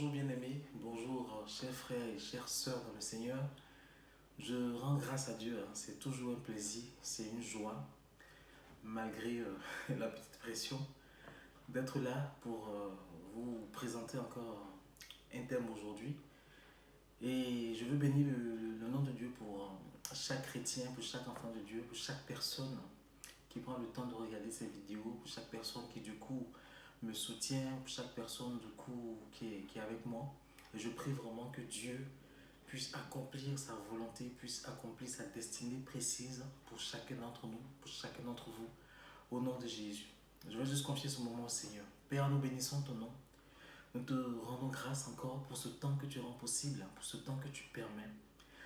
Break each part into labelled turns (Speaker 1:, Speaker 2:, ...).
Speaker 1: Bonjour bien-aimés, bonjour chers frères et chères sœurs dans le Seigneur. Je rends grâce à Dieu, hein. C'est toujours un plaisir, c'est une joie, malgré la petite pression, d'être là pour vous présenter encore un thème aujourd'hui. Et je veux bénir le nom de Dieu pour chaque chrétien, pour chaque enfant de Dieu, pour chaque personne qui prend le temps de regarder ces vidéos, pour chaque personne qui du coup me soutient, pour chaque personne du coup qui est avec moi. Et je prie vraiment que Dieu puisse accomplir sa volonté, puisse accomplir sa destinée précise pour chacun d'entre nous, pour chacun d'entre vous, au nom de Jésus. Je vais juste confier ce moment au Seigneur. Père, nous bénissons ton nom. Nous te rendons grâce encore pour ce temps que tu rends possible, pour ce temps que tu permets.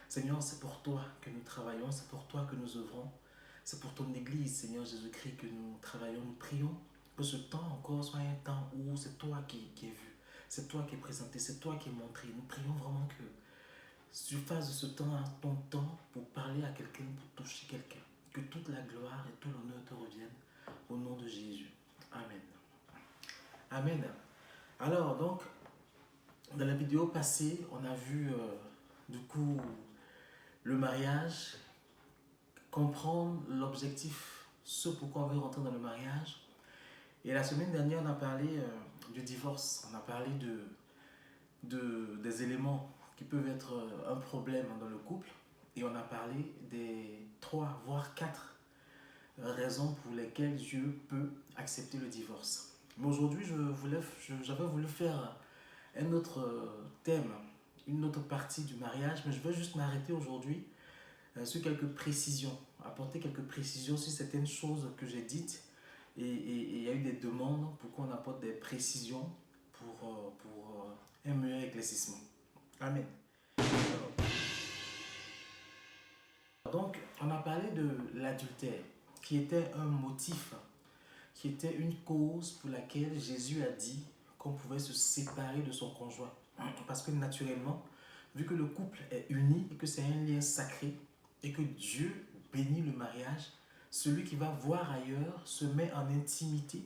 Speaker 1: Seigneur, c'est pour toi que nous travaillons, c'est pour toi que nous œuvrons. C'est pour ton Église, Seigneur Jésus-Christ, que nous travaillons, nous prions. Que ce temps encore soit un temps où c'est toi qui es vu, c'est toi qui es présenté, c'est toi qui es montré. Nous prions vraiment que tu fasses de ce temps ton temps pour parler à quelqu'un, pour toucher quelqu'un. Que toute la gloire et tout l'honneur te reviennent au nom de Jésus. Amen. Amen. Alors, donc, dans la vidéo passée, on a vu du coup le mariage, comprendre l'objectif, ce pourquoi on veut rentrer dans le mariage. Et la semaine dernière, on a parlé du divorce, on a parlé des éléments qui peuvent être un problème dans le couple. Et on a parlé des 3, voire 4 raisons pour lesquelles Dieu peut accepter le divorce. Mais aujourd'hui, j'avais voulu faire un autre thème, une autre partie du mariage, mais je vais juste m'arrêter aujourd'hui sur quelques précisions, apporter quelques précisions sur certaines choses que j'ai dites. Et il y a eu des demandes pour qu'on apporte des précisions pour un meilleur éclaircissement. Amen. Donc, on a parlé de l'adultère, qui était un motif, qui était une cause pour laquelle Jésus a dit qu'on pouvait se séparer de son conjoint. Parce que naturellement, vu que le couple est uni et que c'est un lien sacré, et que Dieu bénit le mariage, celui qui va voir ailleurs se met en intimité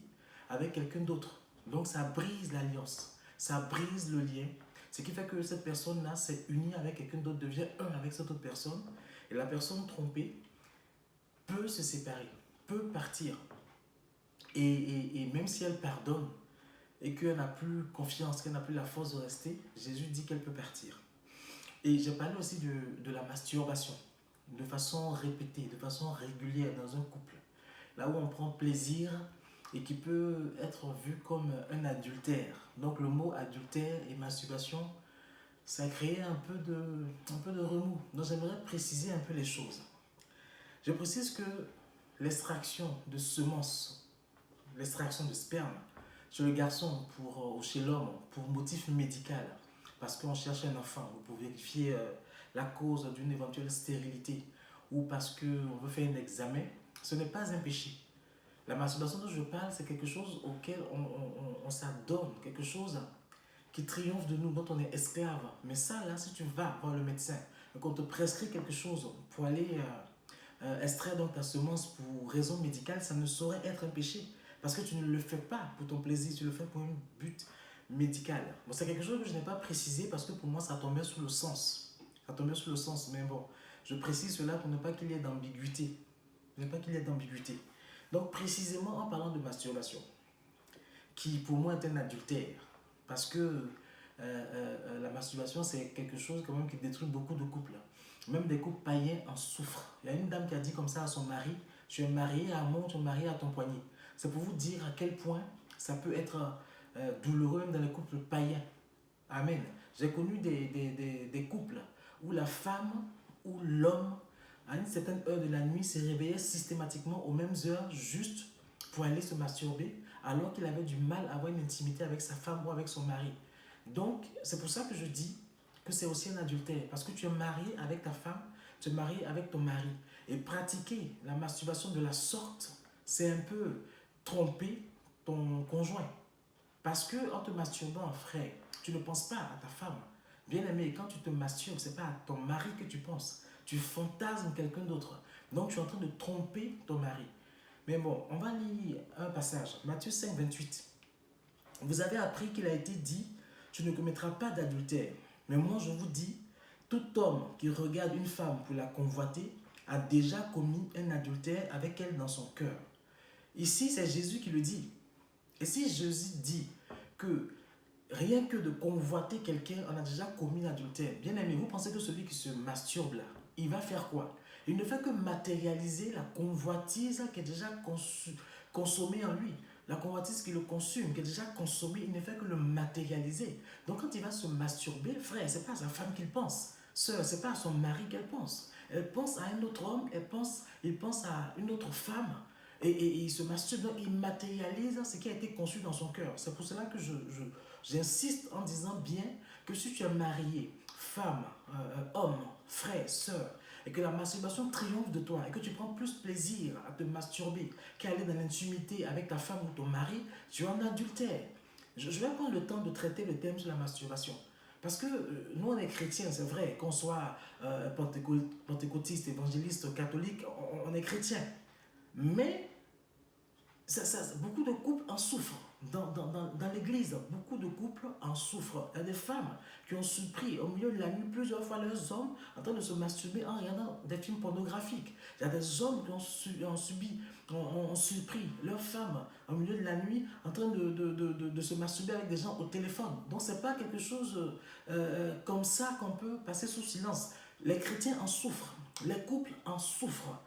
Speaker 1: avec quelqu'un d'autre. Donc ça brise l'alliance, ça brise le lien. Ce qui fait que cette personne-là s'est unie avec quelqu'un d'autre, devient un avec cette autre personne. Et la personne trompée peut se séparer, peut partir. Et même si elle pardonne et qu'elle n'a plus confiance, qu'elle n'a plus la force de rester, Jésus dit qu'elle peut partir. Et j'ai parlé aussi de la masturbation, de façon répétée, de façon régulière dans un couple. Là où on prend plaisir et qui peut être vu comme un adultère. Donc le mot adultère et masturbation, ça a créé un peu de remous. Donc j'aimerais préciser un peu les choses. Je précise que l'extraction de semences, l'extraction de sperme chez le garçon ou chez l'homme pour motif médical, parce qu'on cherche un enfant ou pour vérifier la cause d'une éventuelle stérilité ou parce qu'on veut faire un examen, ce n'est pas un péché. La masturbation dont je parle, c'est quelque chose auquel on s'adonne, quelque chose qui triomphe de nous, dont on est esclave. Mais ça, là, si tu vas voir le médecin et qu'on te prescrit quelque chose pour aller extraire donc ta semence pour raison médicale, ça ne saurait être un péché. Parce que tu ne le fais pas pour ton plaisir, tu le fais pour un but médical. Bon, c'est quelque chose que je n'ai pas précisé parce que pour moi, ça tombait sous le sens. Ça tombait sous le sens, mais bon, je précise cela pour ne pas qu'il y ait d'ambiguïté. Ne pas qu'il y ait d'ambiguïté. Donc, précisément en parlant de masturbation, qui pour moi est un adultère, parce que la masturbation, c'est quelque chose quand même qui détruit beaucoup de couples. Même des couples païens en souffrent. Il y a une dame qui a dit comme ça à son mari, tu es marié à moi, tu es marié à ton poignet. C'est pour vous dire à quel point ça peut être douloureux même dans les couples païens. Amen. J'ai connu des couples où la femme ou l'homme, à une certaine heure de la nuit, se réveillait systématiquement aux mêmes heures juste pour aller se masturber, alors qu'il avait du mal à avoir une intimité avec sa femme ou avec son mari. Donc, c'est pour ça que je dis que c'est aussi un adultère, parce que tu es marié avec ta femme, tu es marié avec ton mari. Et pratiquer la masturbation de la sorte, c'est un peu tromper ton conjoint. Parce que en te masturbant, frère, tu ne penses pas à ta femme. Bien aimé, quand tu te masturbes, ce n'est pas à ton mari que tu penses. Tu fantasmes quelqu'un d'autre. Donc, tu es en train de tromper ton mari. Mais bon, on va lire un passage. Matthieu 5, 28. Vous avez appris qu'il a été dit, tu ne commettras pas d'adultère. Mais moi, je vous dis, tout homme qui regarde une femme pour la convoiter a déjà commis un adultère avec elle dans son cœur. Ici, c'est Jésus qui le dit. Et si Jésus dit que rien que de convoiter quelqu'un, on a déjà commis l'adultère. Bien aimé, vous pensez que celui qui se masturbe là, il va faire quoi? Il ne fait que matérialiser la convoitise qui est déjà consommée en lui. La convoitise qui le consume, qui est déjà consommée, il ne fait que le matérialiser. Donc quand il va se masturber, frère, c'est pas à sa femme qu'il pense. Sœur, c'est pas à son mari qu'elle pense. Elle pense à un autre homme, il pense à une autre femme. Et il se masturbe, donc il matérialise ce qui a été conçu dans son cœur. C'est pour cela que j'insiste en disant bien que si tu es marié, femme, homme, frère, sœur, et que la masturbation triomphe de toi, et que tu prends plus plaisir à te masturber qu'à aller dans l'intimité avec ta femme ou ton mari, tu es en adultère. Je vais prendre le temps de traiter le thème sur la masturbation. Parce que nous, on est chrétiens, c'est vrai, qu'on soit pentecôtiste, évangéliste, catholique, on est chrétien. Mais beaucoup de couples en souffrent. Dans l'église, beaucoup de couples en souffrent. Il y a des femmes qui ont surpris au milieu de la nuit plusieurs fois leurs hommes en train de se masturber en regardant des films pornographiques. Il y a des hommes qui ont surpris leurs femmes au milieu de la nuit en train de se masturber avec des gens au téléphone. Donc ce n'est pas quelque chose comme ça qu'on peut passer sous silence. Les chrétiens en souffrent, les couples en souffrent.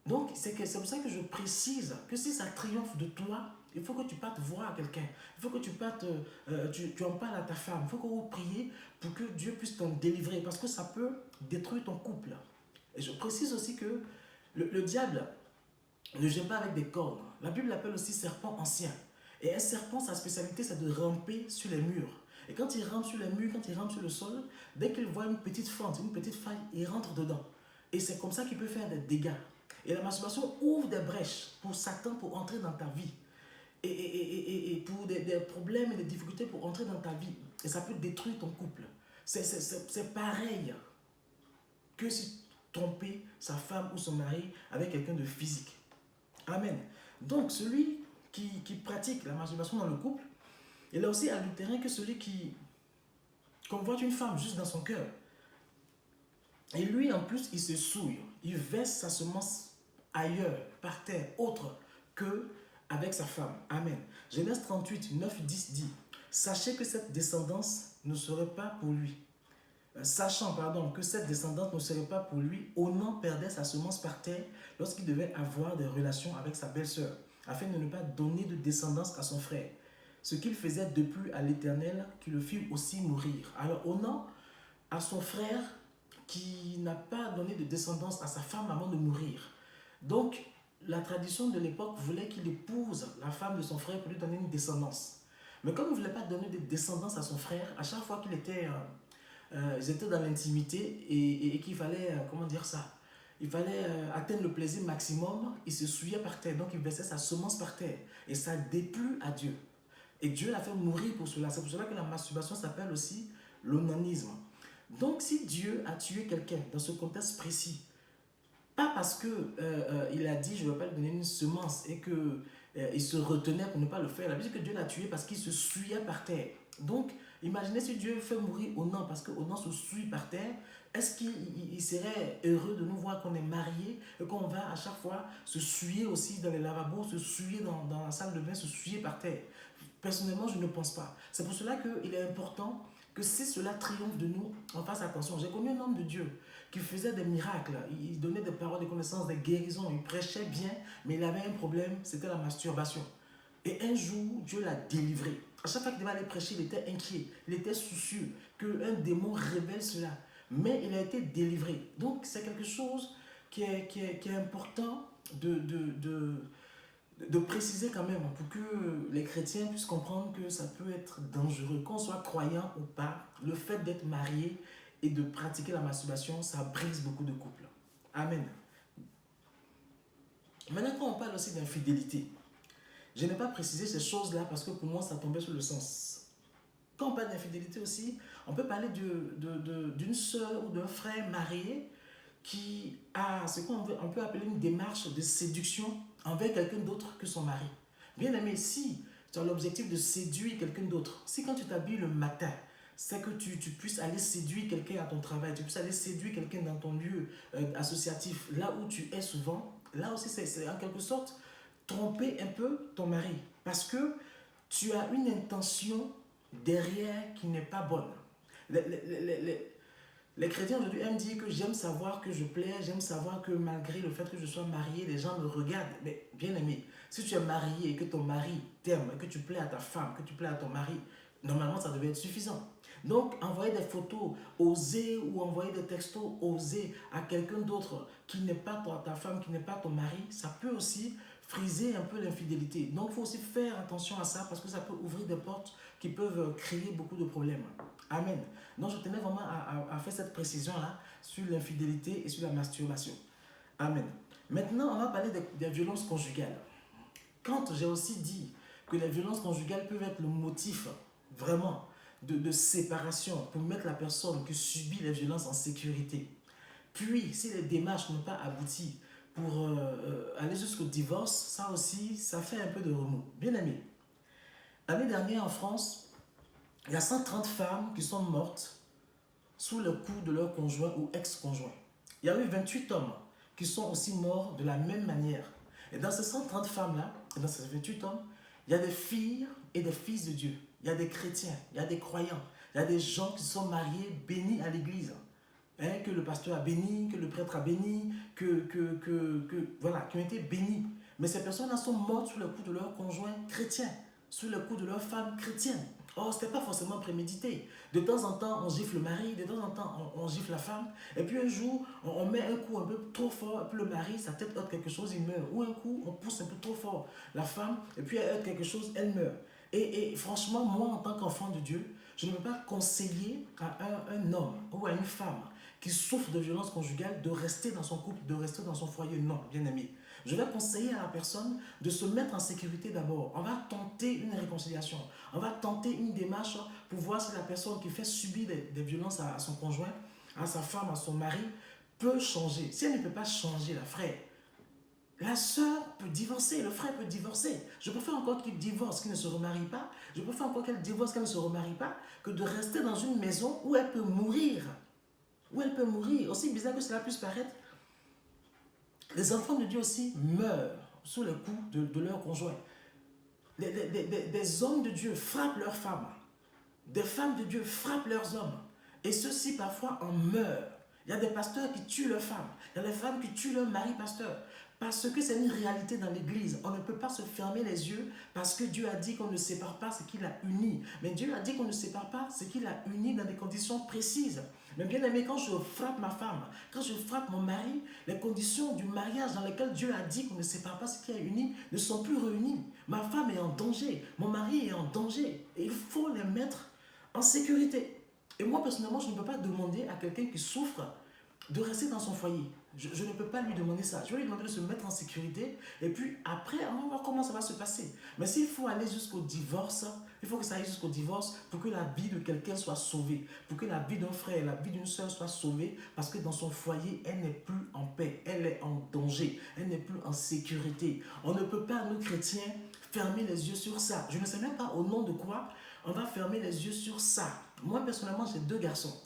Speaker 1: Donc, c'est pour ça que je précise que si ça triomphe de toi, il faut que tu partes voir quelqu'un. Il faut que tu partes, tu en parles à ta femme. Il faut que vous priez pour que Dieu puisse t'en délivrer. Parce que ça peut détruire ton couple. Et je précise aussi que le diable ne gêne pas avec des cornes. La Bible l'appelle aussi serpent ancien. Et un serpent, sa spécialité, c'est de ramper sur les murs. Et quand il rampe sur les murs, quand il rampe sur le sol, dès qu'il voit une petite fente, une petite faille, il rentre dedans. Et c'est comme ça qu'il peut faire des dégâts. Et la masturbation ouvre des brèches pour Satan pour entrer dans ta vie. Et pour des problèmes et des difficultés pour entrer dans ta vie. Et ça peut détruire ton couple. C'est pareil que si tromper sa femme ou son mari avec quelqu'un de physique. Amen. Donc celui qui pratique la masturbation dans le couple, il est aussi adultérien que celui qui convoite une femme juste dans son cœur. Et lui, en plus, il se souille. Il verse sa semence ailleurs, par terre, autre que avec sa femme. Amen. Genèse 38, 9, 10 dit: Sachez que cette descendance ne serait pas pour lui. Sachant, que cette descendance ne serait pas pour lui, Onan perdait sa semence par terre lorsqu'il devait avoir des relations avec sa belle-sœur, afin de ne pas donner de descendance à son frère. Ce qu'il faisait de plus à l'Éternel, qui le fit aussi mourir. Alors Onan a son frère qui n'a pas donné de descendance à sa femme avant de mourir. Donc, la tradition de l'époque voulait qu'il épouse la femme de son frère pour lui donner une descendance. Mais comme il ne voulait pas donner de descendance à son frère, à chaque fois qu'ils étaient dans l'intimité et qu'il fallait, il fallait atteindre le plaisir maximum, il se souillait par terre, donc il versait sa semence par terre. Et ça déplut à Dieu. Et Dieu l'a fait mourir pour cela. C'est pour cela que la masturbation s'appelle aussi l'onanisme. Donc si Dieu a tué quelqu'un dans ce contexte précis, pas parce qu'il a dit je ne vais pas lui donner une semence et qu'il se retenait pour ne pas le faire. La Bible dit que Dieu l'a tué parce qu'il se souillait par terre. Donc, imaginez si Dieu fait mourir Onan parce qu'Onan se souille par terre. Est-ce qu'il serait heureux de nous voir qu'on est mariés et qu'on va à chaque fois se souiller aussi dans les lavabos, se souiller dans la salle de bain, se souiller par terre? Personnellement, je ne pense pas. C'est pour cela qu'il est important que si cela triomphe de nous, on fasse attention. J'ai connu un homme de Dieu qui faisait des miracles, il donnait des paroles de connaissance, des guérisons, il prêchait bien, mais il avait un problème, c'était la masturbation. Et un jour, Dieu l'a délivré. À chaque fois qu'il devait aller prêcher, il était inquiet, il était soucieux qu'un démon révèle cela. Mais il a été délivré. Donc c'est quelque chose qui est important de préciser quand même pour que les chrétiens puissent comprendre que ça peut être dangereux. Qu'on soit croyant ou pas, le fait d'être marié et de pratiquer la masturbation, ça brise beaucoup de couples. Amen. Maintenant, quand on parle aussi d'infidélité, je n'ai pas précisé ces choses-là parce que pour moi, ça tombait sur le sens. Quand on parle d'infidélité aussi, on peut parler d'une sœur ou d'un frère marié qui a ce qu'on peut appeler une démarche de séduction envers quelqu'un d'autre que son mari. Bien aimé, si Tu as l'objectif de séduire quelqu'un d'autre. Si quand tu t'habilles le matin, c'est que tu puisses aller séduire quelqu'un à ton travail, tu puisses aller séduire quelqu'un dans ton lieu associatif, là où tu es souvent, là aussi c'est en quelque sorte tromper un peu ton mari. Parce que tu as une intention derrière qui n'est pas bonne. Les, les, les, les, les chrétiens aujourd'hui aiment dire que j'aime savoir que je plais, j'aime savoir que malgré le fait que je sois marié, les gens me regardent. Mais bien aimé, si tu es marié et que ton mari t'aime, que tu plais à ta femme, que tu plais à ton mari, normalement ça devait être suffisant. Donc envoyer des photos osées ou envoyer des textos osés à quelqu'un d'autre qui n'est pas ta femme, qui n'est pas ton mari, ça peut aussi friser un peu l'infidélité. Donc il faut aussi faire attention à ça parce que ça peut ouvrir des portes qui peuvent créer beaucoup de problèmes. Amen. Donc je tenais vraiment à faire cette précision-là sur l'infidélité et sur la masturbation. Amen. Maintenant, on va parler des violences conjugales. Quand j'ai aussi dit que les violences conjugales peuvent être le motif vraiment de séparation pour mettre la personne qui subit les violences en sécurité. Puis, si les démarches n'ont pas abouti pour aller jusqu'au divorce, ça aussi, ça fait un peu de remous. Bien aimé, l'année dernière en France, il y a 130 femmes qui sont mortes sous le coup de leur conjoint ou ex-conjoint. Il y a eu 28 hommes qui sont aussi morts de la même manière. Et dans ces 130 femmes-là, et dans ces 28 hommes, il y a des filles et des fils de Dieu. Il y a des chrétiens, il y a des croyants, il y a des gens qui sont mariés, bénis à l'église. Hein, que le pasteur a béni, que le prêtre a béni, voilà, qui ont été bénis. Mais ces personnes-là sont mortes sous le coup de leur conjoint chrétien, sous le coup de leur femme chrétienne. Or, ce n'était pas forcément prémédité. De temps en temps, on gifle le mari, de temps en temps, on gifle la femme. Et puis un jour, on met un coup un peu trop fort, et puis le mari, sa tête heurte quelque chose, il meurt. Ou un coup, on pousse un peu trop fort la femme, et puis elle heurte quelque chose, elle meurt. Et franchement, moi, en tant qu'enfant de Dieu, je ne peux pas conseiller à un homme ou à une femme qui souffre de violence conjugale de rester dans son couple, de rester dans son foyer. Non, bien aimé. Je vais conseiller à la personne de se mettre en sécurité d'abord. On va tenter une réconciliation. On va tenter une démarche pour voir si la personne qui fait subir des violences à son conjoint, à sa femme, à son mari, peut changer. Si elle ne peut pas changer, la frère, la sœur peut divorcer, le frère peut divorcer. Je préfère encore qu'il divorce, qu'il ne se remarie pas. Je préfère encore qu'elle divorce, qu'elle ne se remarie pas, que de rester dans une maison où elle peut mourir. Où elle peut mourir. Aussi bizarre que cela puisse paraître, les enfants de Dieu aussi meurent sous le coup de leur conjoint. Des hommes de Dieu frappent leurs femmes. Des femmes de Dieu frappent leurs hommes. Et ceux-ci parfois en meurent. Il y a des pasteurs qui tuent leurs femmes. Il y a des femmes qui tuent leur mari pasteur. Parce que c'est une réalité dans l'église. On ne peut pas se fermer les yeux parce que Dieu a dit qu'on ne sépare pas ce qu'il a uni. Mais Dieu a dit qu'on ne sépare pas ce qu'il a uni dans des conditions précises. Mais bien aimé, quand je frappe ma femme, quand je frappe mon mari, les conditions du mariage dans lesquelles Dieu a dit qu'on ne sépare pas ce qui a uni ne sont plus réunies. Ma femme est en danger, mon mari est en danger. Et il faut les mettre en sécurité. Et moi, personnellement, je ne peux pas demander à quelqu'un qui souffre de rester dans son foyer. Je ne peux pas lui demander ça. Je vais lui demander de se mettre en sécurité et puis après, on va voir comment ça va se passer. Mais s'il faut aller jusqu'au divorce, il faut que ça aille jusqu'au divorce pour que la vie de quelqu'un soit sauvée, pour que la vie d'un frère, la vie d'une soeur soit sauvée, parce que dans son foyer, elle n'est plus en paix, elle est en danger, elle n'est plus en sécurité. On ne peut pas, nous chrétiens, fermer les yeux sur ça. Je ne sais même pas au nom de quoi on va fermer les yeux sur ça. Moi, personnellement, j'ai 2 garçons.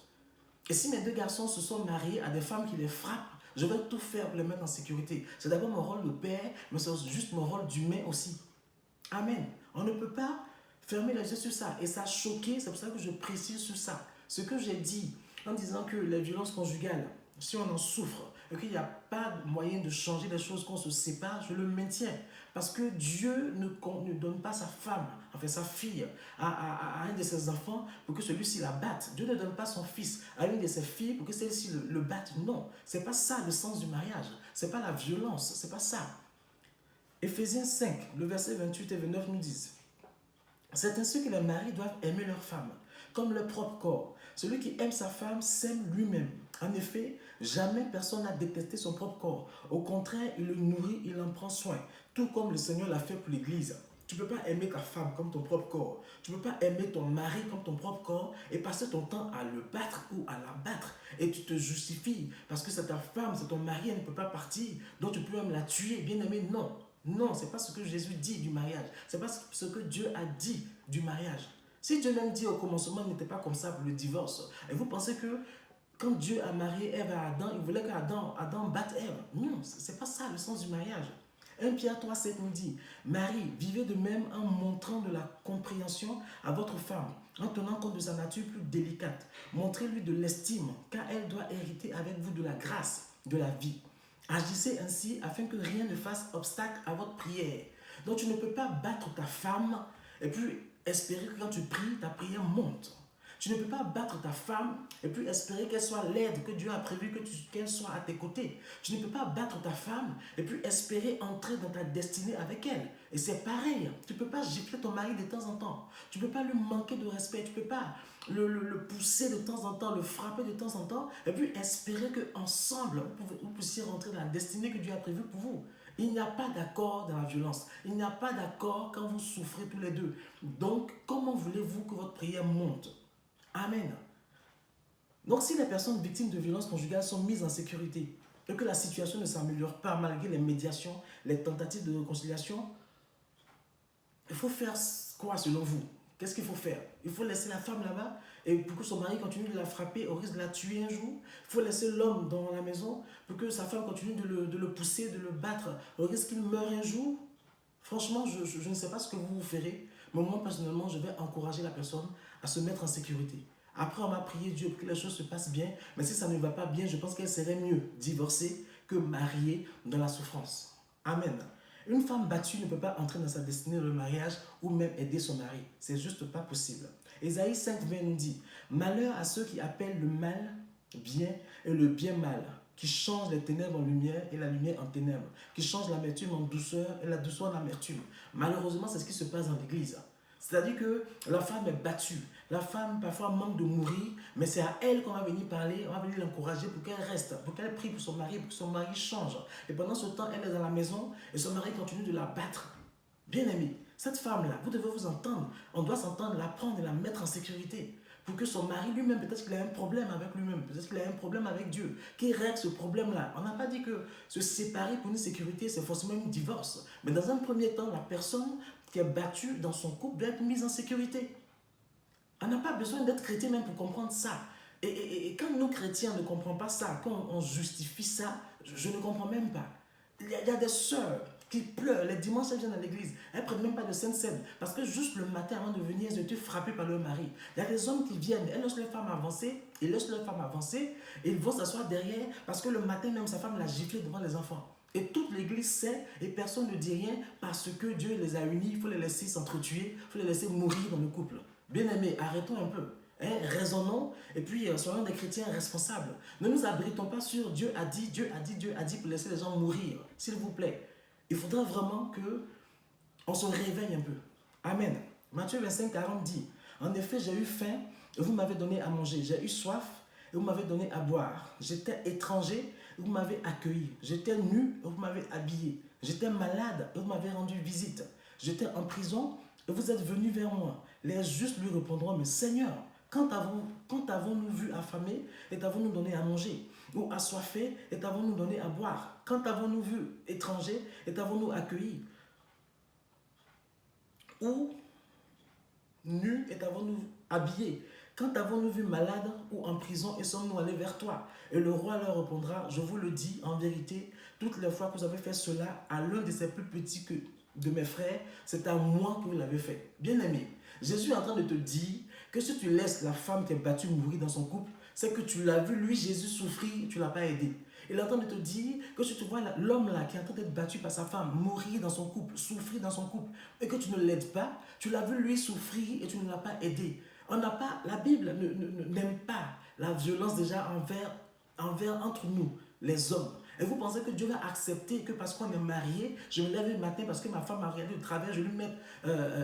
Speaker 1: Et si mes 2 garçons se sont mariés à des femmes qui les frappent, je vais tout faire pour les mettre en sécurité. C'est d'abord mon rôle de père, mais c'est juste mon rôle d'humain aussi. Amen. On ne peut pas fermer les yeux sur ça. Et ça a choqué, c'est pour ça que je précise sur ça. Ce que j'ai dit en disant que les violences conjugales, si on en souffre, et qu'il n'y a pas de moyen de changer les choses, qu'on se sépare, je le maintiens. Parce que Dieu ne donne pas sa femme, enfin sa fille, à un de ses enfants pour que celui-ci la batte. Dieu ne donne pas son fils à une de ses filles pour que celle-ci le batte. Non, c'est pas ça le sens du mariage. C'est pas la violence, c'est pas ça. Éphésiens 5, le verset 28 et 29 nous disent: c'est ainsi que les maris doivent aimer leur femme, comme leur propre corps. Celui qui aime sa femme s'aime lui-même. En effet, jamais personne n'a détesté son propre corps. Au contraire, il le nourrit, il en prend soin, tout comme le Seigneur l'a fait pour l'Église. Tu ne peux pas aimer ta femme comme ton propre corps. Tu ne peux pas aimer ton mari comme ton propre corps et passer ton temps à le battre ou à la battre. Et tu te justifies parce que c'est ta femme, c'est ton mari, elle ne peut pas partir, donc tu peux même la tuer. Bien aimé, non. Non, ce n'est pas ce que Jésus dit du mariage. Ce n'est pas ce que Dieu a dit du mariage. Si Dieu même dit au commencement, il n'était pas comme ça pour le divorce. Et vous pensez que quand Dieu a marié Ève à Adam, il voulait Adam batte Ève. Non, ce n'est pas ça le sens du mariage. 1 Pierre 3,7 nous dit, Marie, vivez de même en montrant de la compréhension à votre femme, en tenant compte de sa nature plus délicate. Montrez-lui de l'estime, car elle doit hériter avec vous de la grâce, de la vie. Agissez ainsi afin que rien ne fasse obstacle à votre prière. Donc tu ne peux pas battre ta femme et puis espérer que quand tu pries, ta prière monte. Tu ne peux pas battre ta femme et puis espérer qu'elle soit l'aide que Dieu a prévu qu'elle soit à tes côtés. Tu ne peux pas battre ta femme et puis espérer entrer dans ta destinée avec elle. Et c'est pareil, tu ne peux pas gifler ton mari de temps en temps. Tu ne peux pas lui manquer de respect, tu ne peux pas le pousser de temps en temps, le frapper de temps en temps et puis espérer qu'ensemble, vous puissiez rentrer dans la destinée que Dieu a prévue pour vous. Il n'y a pas d'accord dans la violence. Il n'y a pas d'accord quand vous souffrez tous les deux. Donc, comment voulez-vous que votre prière monte? Amen. Donc si les personnes victimes de violences conjugales sont mises en sécurité et que la situation ne s'améliore pas malgré les médiations, les tentatives de réconciliation, il faut faire quoi selon vous? Qu'est-ce qu'il faut faire? Il faut laisser la femme là-bas et pour que son mari continue de la frapper au risque de la tuer un jour. Il faut laisser l'homme dans la maison pour que sa femme continue de le pousser, de le battre au risque qu'il meure un jour. Franchement, je ne sais pas ce que vous ferez, mais moi personnellement, je vais encourager la personne à se mettre en sécurité. Après, on m'a prié Dieu pour que les choses se passent bien, mais si ça ne va pas bien, je pense qu'elle serait mieux divorcée que mariée dans la souffrance. Amen. Une femme battue ne peut pas entrer dans sa destinée de mariage ou même aider son mari. C'est juste pas possible. Ésaïe 5,20 nous dit, malheur à ceux qui appellent le mal bien et le bien mal, qui changent les ténèbres en lumière et la lumière en ténèbres, qui changent l'amertume en douceur et la douceur en amertume. Malheureusement, c'est ce qui se passe dans l'église. C'est-à-dire que la femme est battue. La femme parfois manque de mourir, mais c'est à elle qu'on va venir parler, on va venir l'encourager pour qu'elle reste, pour qu'elle prie pour son mari, pour que son mari change. Et pendant ce temps, elle est dans la maison et son mari continue de la battre. Bien aimé, cette femme-là, vous devez vous entendre. On doit s'entendre, la prendre et la mettre en sécurité. Pour que son mari lui-même, peut-être qu'il a un problème avec lui-même, peut-être qu'il a un problème avec Dieu, qu'il règle ce problème-là. On n'a pas dit que se séparer pour une sécurité, c'est forcément un divorce. Mais dans un premier temps, la personne qui est battue dans son couple doit être mise en sécurité. On n'a pas besoin d'être chrétien même pour comprendre ça. Et quand nous chrétiens ne comprenons pas ça, quand on justifie ça, je ne comprends même pas. Il y a des sœurs qui pleurent, les dimanches elles viennent à l'église, elles ne prennent même pas de Sainte Seine, parce que juste le matin avant de venir, elles ont été frappées par leur mari. Il y a des hommes qui viennent, elles laissent leur femme avancer, et ils vont s'asseoir derrière, parce que le matin même, sa femme l'a giflé devant les enfants. Et toute l'église sait, et personne ne dit rien, parce que Dieu les a unis, il faut les laisser s'entretuer, il faut les laisser mourir dans le couple. Bien aimés, arrêtons un peu. Raisonnons et puis soyons des chrétiens responsables. Ne nous abritons pas sur Dieu a dit, Dieu a dit, Dieu a dit pour laisser les gens mourir. S'il vous plaît. Il faudra vraiment qu'on se réveille un peu. Amen. Matthieu 25, 40 dit, en effet, j'ai eu faim et vous m'avez donné à manger. J'ai eu soif et vous m'avez donné à boire. J'étais étranger et vous m'avez accueilli. J'étais nu et vous m'avez habillé. J'étais malade et vous m'avez rendu visite. J'étais en prison et vous êtes venus vers moi. Les justes lui répondront, mais Seigneur, quand avons-nous vu affamé et t'avons-nous donné à manger? Ou assoiffé et t'avons-nous donné à boire? Quand avons-nous vu étranger et t'avons-nous accueilli? Ou nu et t'avons-nous habillé? Quand avons-nous vu malade ou en prison et sommes-nous allés vers toi? Et le roi leur répondra, je vous le dis en vérité, toutes les fois que vous avez fait cela à l'un de ces plus petits que de mes frères, c'est à moi que vous l'avez fait. Bien aimé, Jésus est en train de te dire que si tu laisses la femme qui est battue mourir dans son couple, c'est que tu l'as vu, lui, Jésus, souffrir, tu ne l'as pas aidé. Il est en train de te dire que si tu vois l'homme là qui est en train d'être battu par sa femme, mourir dans son couple, souffrir dans son couple, et que tu ne l'aides pas, tu l'as vu lui souffrir et tu ne l'as pas aidé. La Bible n'aime pas la violence déjà entre nous, les hommes. Et vous pensez que Dieu va accepter que parce qu'on est marié, je me lève le matin parce que ma femme m'a regardé de travers, je lui mets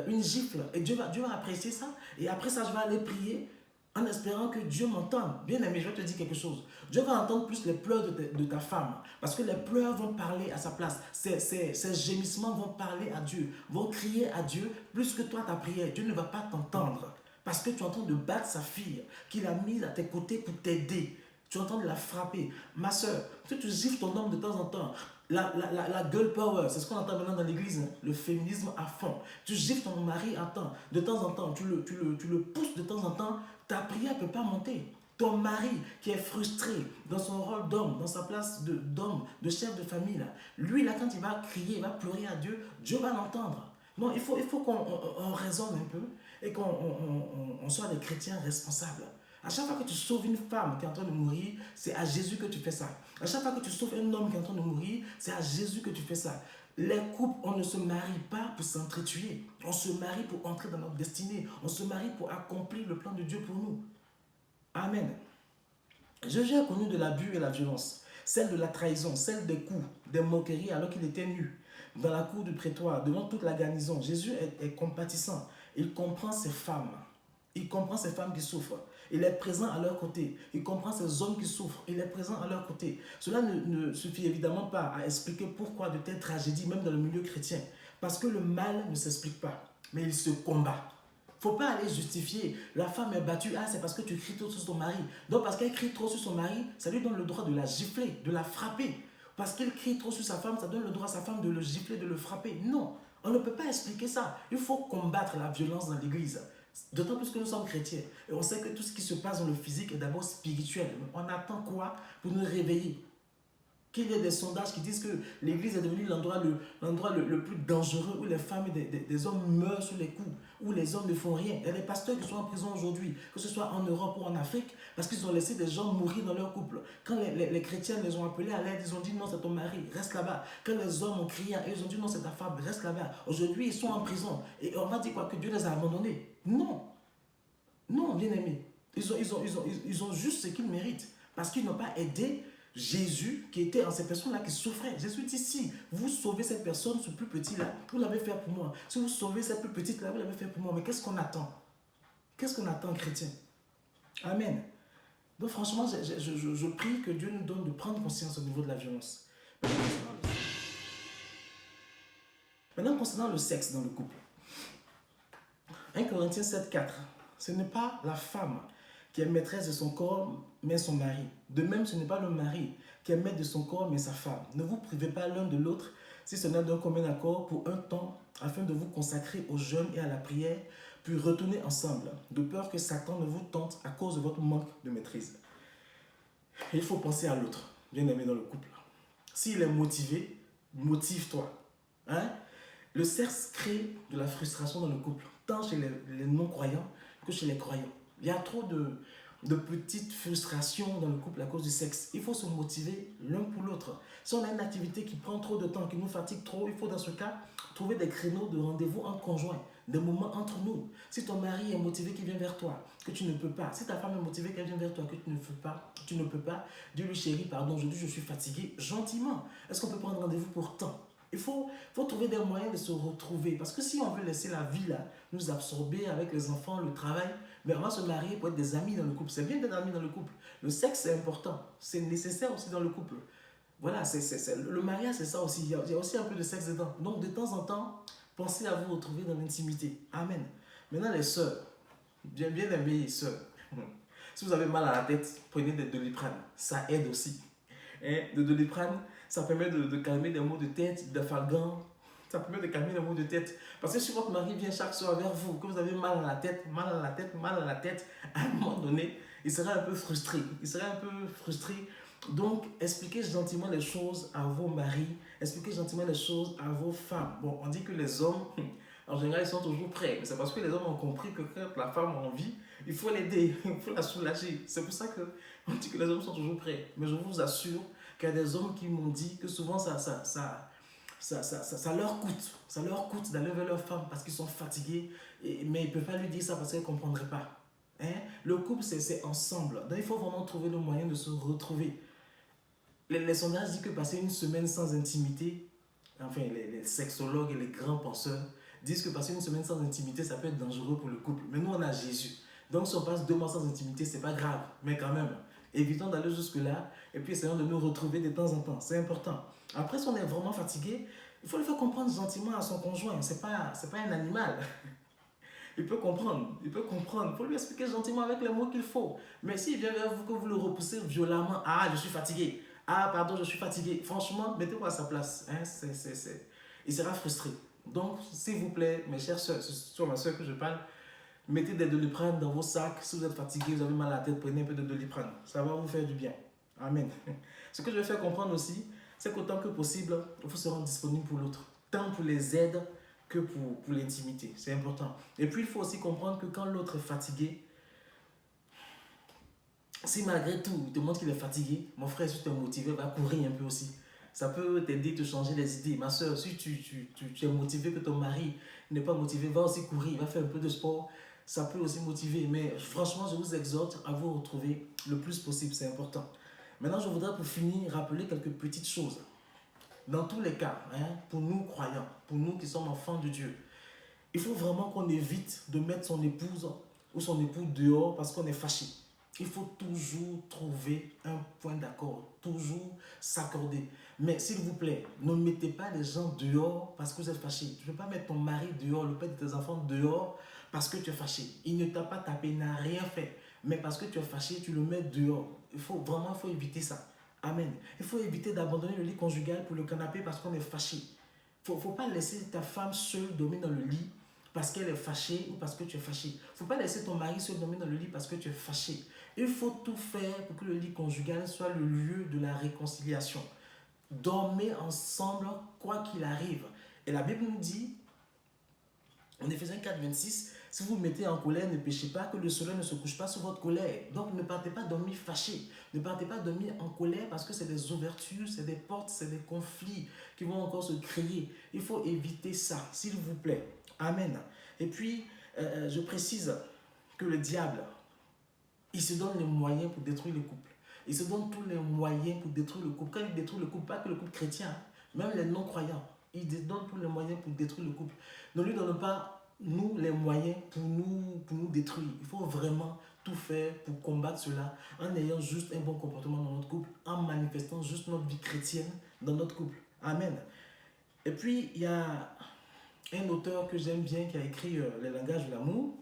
Speaker 1: une gifle. Et Dieu va apprécier ça. Et après ça, je vais aller prier en espérant que Dieu m'entende. Bien aimé, je vais te dire quelque chose. Dieu va entendre plus les pleurs de ta femme. Parce que les pleurs vont parler à sa place. Ces gémissements vont parler à Dieu. Vont crier à Dieu plus que toi ta prière. Dieu ne va pas t'entendre. Parce que tu es en train de battre sa fille, qu'il a mise à tes côtés pour t'aider. Tu es en train de la frapper. Ma soeur, si tu gifles ton homme de temps en temps, La girl power, c'est ce qu'on entend maintenant dans l'église, hein, le féminisme à fond. Tu gifles ton mari à temps, de temps en temps, tu le pousses de temps en temps, ta prière ne peut pas monter. Ton mari qui est frustré dans son rôle d'homme, dans sa place d'homme, de chef de famille, là, lui, là, quand il va crier, il va pleurer à Dieu, Dieu va l'entendre. Non, il faut qu'on raisonne un peu et qu'on soit des chrétiens responsables. À chaque fois que tu sauves une femme qui est en train de mourir, c'est à Jésus que tu fais ça. À chaque fois que tu sauves un homme qui est en train de mourir, c'est à Jésus que tu fais ça. Les couples, on ne se marie pas pour s'entretuer. On se marie pour entrer dans notre destinée. On se marie pour accomplir le plan de Dieu pour nous. Amen. Jésus a connu de l'abus et la violence, celle de la trahison, celle des coups, des moqueries alors qu'il était nu. Dans la cour du prétoire, devant toute la garnison, Jésus est compatissant. Il comprend ces femmes. Il comprend ces femmes qui souffrent. Il est présent à leur côté. Il comprend ces hommes qui souffrent. Il est présent à leur côté. Cela ne suffit évidemment pas à expliquer pourquoi de telles tragédies, même dans le milieu chrétien. Parce que le mal ne s'explique pas, mais il se combat. Il ne faut pas aller justifier. La femme est battue, ah, c'est parce que tu cries trop sur ton mari. Donc, parce qu'elle crie trop sur son mari, ça lui donne le droit de la gifler, de la frapper. Parce qu'il crie trop sur sa femme, ça donne le droit à sa femme de le gifler, de le frapper. Non, on ne peut pas expliquer ça. Il faut combattre la violence dans l'église. D'autant plus que nous sommes chrétiens. Et on sait que tout ce qui se passe dans le physique est d'abord spirituel. On attend quoi pour nous réveiller? Qu'il y ait des sondages qui disent que l'église est devenue l'endroit le plus dangereux où les femmes et des hommes meurent sous les coups, où les hommes ne font rien. Il y a des pasteurs qui sont en prison aujourd'hui, que ce soit en Europe ou en Afrique, parce qu'ils ont laissé des gens mourir dans leur couple. Quand les chrétiens les ont appelés à l'aide, ils ont dit non, c'est ton mari, reste là-bas. Quand les hommes ont crié à eux, ils ont dit non, c'est ta femme, reste là-bas. Aujourd'hui, ils sont en prison. Et on va dire quoi? Que Dieu les a abandonnés? Non. Non, bien aimé. Ils ont juste ce qu'ils méritent. Parce qu'ils n'ont pas aidé Jésus qui était en ces personnes-là qui souffraient. Jésus dit, si vous sauvez cette personne, ce plus petit-là, vous l'avez fait pour moi. Si vous sauvez cette plus petite-là, vous l'avez fait pour moi. Mais qu'est-ce qu'on attend? Qu'est-ce qu'on attend, chrétien? Amen. Donc franchement, je prie que Dieu nous donne de prendre conscience au niveau de la violence. Maintenant, concernant le sexe dans le couple. 1 Corinthiens 7,4. Ce n'est pas la femme qui est maîtresse de son corps, mais son mari. De même, ce n'est pas le mari qui est maître de son corps, mais sa femme. Ne vous privez pas l'un de l'autre, si ce n'est d'un commun accord, pour un temps, afin de vous consacrer au jeûne et à la prière, puis retourner ensemble, de peur que Satan ne vous tente à cause de votre manque de maîtrise. Il faut penser à l'autre, bien aimé dans le couple. S'il est motivé, motive-toi. Hein? Le sexe crée de la frustration dans le couple, tant chez les non-croyants que chez les croyants. Il y a trop de petites frustrations dans le couple à cause du sexe. Il faut se motiver l'un pour l'autre. Si on a une activité qui prend trop de temps, qui nous fatigue trop, il faut dans ce cas trouver des créneaux de rendez-vous en conjoint, des moments entre nous. Si ton mari est motivé qu'il vient vers toi, que tu ne peux pas. Si ta femme est motivée qu'elle vient vers toi, que tu ne peux pas, dis-lui chérie, pardon, aujourd'hui je suis fatigué, gentiment. Est-ce qu'on peut prendre rendez-vous pour temps? Il faut trouver des moyens de se retrouver. Parce que si on veut laisser la vie là, nous absorber avec les enfants, le travail, mais on va se marier pour être des amis dans le couple. C'est bien d'être amis dans le couple. Le sexe, c'est important. C'est nécessaire aussi dans le couple. Voilà, le mariage, c'est ça aussi. Il y a aussi un peu de sexe dedans. Donc, de temps en temps, pensez à vous retrouver dans l'intimité. Amen. Maintenant, les sœurs, bien aimées les sœurs. Si vous avez mal à la tête, prenez des Doliprane. Ça aide aussi. De Doliprane, ça permet de calmer des maux de tête, d'afalgan. Ça permet de calmer les maux de tête. Parce que si votre mari vient chaque soir vers vous, que vous avez mal à la tête, à un moment donné, il sera un peu frustré. Donc, expliquez gentiment les choses à vos maris, expliquez gentiment les choses à vos femmes. Bon, on dit que les hommes, en général, ils sont toujours prêts. Mais c'est parce que les hommes ont compris que quand la femme a envie, il faut l'aider, il faut la soulager. C'est pour ça qu'on dit que les hommes sont toujours prêts. Mais je vous assure qu'il y a des hommes qui m'ont dit que souvent ça leur coûte. Ça leur coûte d'aller vers leur femme parce qu'ils sont fatigués. Mais ils ne peuvent pas lui dire ça parce qu'elle ne comprendrait pas. Le couple, c'est ensemble. Donc, il faut vraiment trouver le moyen de se retrouver. Les sondages disent que passer une semaine sans intimité, enfin les sexologues et les grands penseurs disent que passer une semaine sans intimité, ça peut être dangereux pour le couple. Mais nous, on a Jésus. Donc si on passe 2 mois sans intimité, c'est pas grave. Mais quand même, évitons d'aller jusque-là et puis essayons de nous retrouver de temps en temps. C'est important. Après, si on est vraiment fatigué, il faut le faire comprendre gentiment à son conjoint. C'est pas un animal. Il peut comprendre. Il faut lui expliquer gentiment avec les mots qu'il faut. Mais s'il vient vers vous, que vous le repoussez violemment, ah, je suis fatigué. Ah, pardon, je suis fatigué. Franchement, mettez-vous à sa place. Hein, il sera frustré. Donc, s'il vous plaît, mes chers soeurs, c'est sur ma soeur que je parle, mettez des Doliprane dans vos sacs. Si vous êtes fatigué, vous avez mal à la tête, prenez un peu de Doliprane. Ça va vous faire du bien. Amen. Ce que je vais faire comprendre aussi, c'est qu'autant que possible, il faut se rendre disponible pour l'autre. Tant pour les aides que pour l'intimité. C'est important. Et puis, il faut aussi comprendre que quand l'autre est fatigué, si malgré tout, il te montre qu'il est fatigué, mon frère, si tu es motivé, va courir un peu aussi. Ça peut t'aider, te changer les idées. Ma soeur, si tu es motivé, que ton mari n'est pas motivé, va aussi courir, va faire un peu de sport. Ça peut aussi motiver. Mais franchement, je vous exhorte à vous retrouver le plus possible. C'est important. Maintenant, je voudrais pour finir rappeler quelques petites choses. Dans tous les cas, hein, pour nous croyants, pour nous qui sommes enfants de Dieu, il faut vraiment qu'on évite de mettre son épouse ou son époux dehors parce qu'on est fâché. Il faut toujours trouver un point d'accord, toujours s'accorder. Mais s'il vous plaît, ne mettez pas les gens dehors parce que vous êtes fâché. Tu ne peux pas mettre ton mari dehors, le père de tes enfants dehors parce que tu es fâché. Il ne t'a pas tapé, il n'a rien fait. Mais parce que tu es fâché, tu le mets dehors. Il faut éviter ça. Amen. Il faut éviter d'abandonner le lit conjugal pour le canapé parce qu'on est fâché. Il ne faut pas laisser ta femme seule dormir dans le lit parce qu'elle est fâchée ou parce que tu es fâché. Il ne faut pas laisser ton mari seul dormir dans le lit parce que tu es fâché. Il faut tout faire pour que le lit conjugal soit le lieu de la réconciliation. Dormez ensemble quoi qu'il arrive. Et la Bible nous dit, en Éphésiens 4, 26, si vous vous mettez en colère, ne péchez pas, que le soleil ne se couche pas sur votre colère. Donc ne partez pas dormir fâché. Ne partez pas dormir en colère parce que c'est des ouvertures, c'est des portes, c'est des conflits qui vont encore se créer. Il faut éviter ça, s'il vous plaît. Amen. Et puis, je précise que le diable, il se donne les moyens pour détruire le couple. Il se donne tous les moyens pour détruire le couple. Quand il détruit le couple, pas que le couple chrétien, même les non-croyants, il donne tous les moyens pour détruire le couple. Ne lui donne pas, nous, les moyens pour nous détruire. Il faut vraiment tout faire pour combattre cela en ayant juste un bon comportement dans notre couple, en manifestant juste notre vie chrétienne dans notre couple. Amen. Et puis, il y a un auteur que j'aime bien qui a écrit Les langages de l'amour.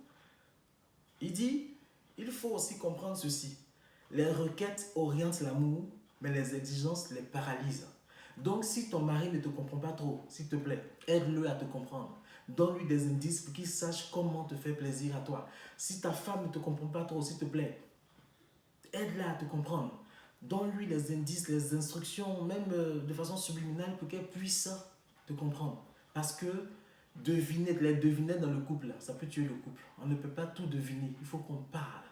Speaker 1: Il dit, il faut aussi comprendre ceci. Les requêtes orientent l'amour, mais les exigences les paralysent. Donc, si ton mari ne te comprend pas trop, s'il te plaît, aide-le à te comprendre. Donne-lui des indices pour qu'il sache comment te faire plaisir à toi. Si ta femme ne te comprend pas trop, s'il te plaît, aide-la à te comprendre. Donne-lui les indices, les instructions, même de façon subliminale pour qu'elle puisse te comprendre. Parce que les devinettes dans le couple, ça peut tuer le couple. On ne peut pas tout deviner. Il faut qu'on parle.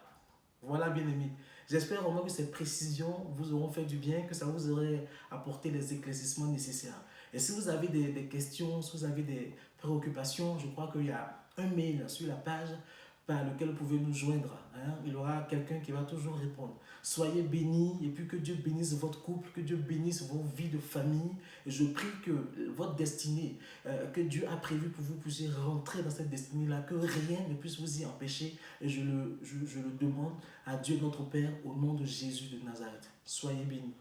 Speaker 1: Voilà, bien aimé. J'espère vraiment que ces précisions vous auront fait du bien, que ça vous aurait apporté les éclaircissements nécessaires. Et si vous avez des questions, si vous avez des préoccupations, je crois qu'il y a un mail sur la page par lequel vous pouvez nous joindre. Hein. Il y aura quelqu'un qui va toujours répondre. Soyez bénis et puis que Dieu bénisse votre couple, que Dieu bénisse vos vies de famille. Et je prie que votre destinée, que Dieu a prévu pour vous, puissiez rentrer dans cette destinée-là, que rien ne puisse vous y empêcher. Et je le demande à Dieu notre Père au nom de Jésus de Nazareth. Soyez bénis.